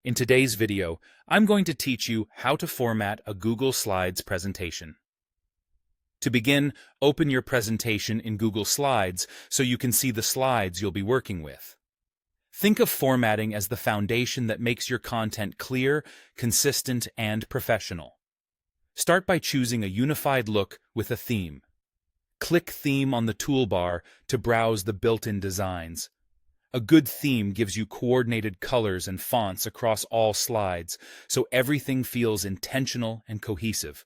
In today's video, I'm going to teach you how to format a Google Slides presentation. To begin, open your presentation in Google Slides so you can see the slides you'll be working with. Think of formatting as the foundation that makes your content clear, consistent, and professional. Start by choosing a unified look with a theme. Click Theme on the toolbar to browse the built-in designs. A good theme gives you coordinated colors and fonts across all slides, so everything feels intentional and cohesive.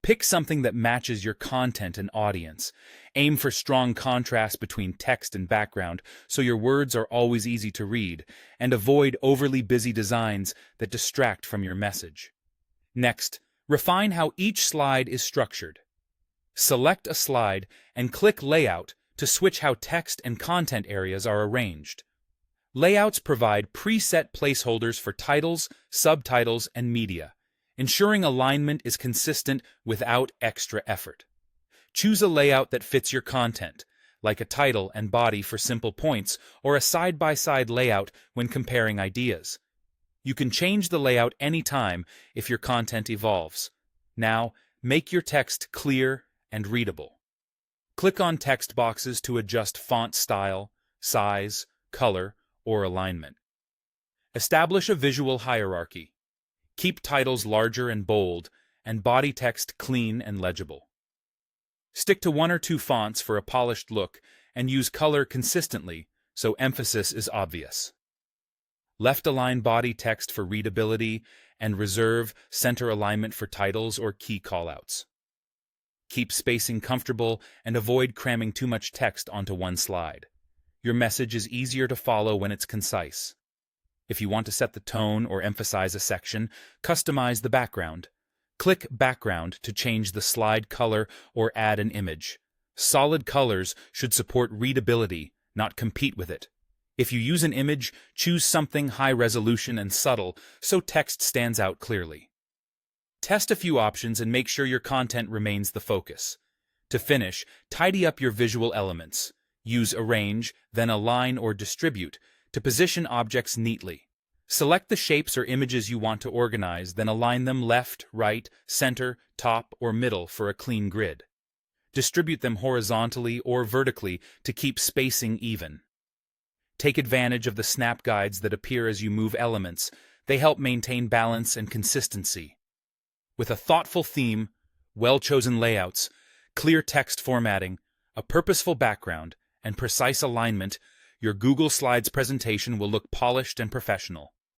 Pick something that matches your content and audience. Aim for strong contrast between text and background, so your words are always easy to read, and avoid overly busy designs that distract from your message. Next, refine how each slide is structured. Select a slide and click Layout to switch how text and content areas are arranged. Layouts provide preset placeholders for titles, subtitles, and media, ensuring alignment is consistent without extra effort. Choose a layout that fits your content, like a title and body for simple points or a side-by-side layout when comparing ideas. You can change the layout anytime if your content evolves. Now, make your text clear and readable. Click on text boxes to adjust font style, size, color, or alignment. Establish a visual hierarchy. Keep titles larger and bold, and body text clean and legible. Stick to one or two fonts for a polished look, and use color consistently so emphasis is obvious. Left-align body text for readability, and reserve center alignment for titles or key callouts. Keep spacing comfortable and avoid cramming too much text onto one slide. Your message is easier to follow when it's concise. If you want to set the tone or emphasize a section, customize the background. Click Background to change the slide color or add an image. Solid colors should support readability, not compete with it. If you use an image, choose something high resolution and subtle so text stands out clearly. Test a few options and make sure your content remains the focus. To finish, tidy up your visual elements. Use Arrange, then Align or Distribute to position objects neatly. Select the shapes or images you want to organize, then align them left, right, center, top, or middle for a clean grid. Distribute them horizontally or vertically to keep spacing even. Take advantage of the snap guides that appear as you move elements. They help maintain balance and consistency. With a thoughtful theme, well-chosen layouts, clear text formatting, a purposeful background, and precise alignment, your Google Slides presentation will look polished and professional.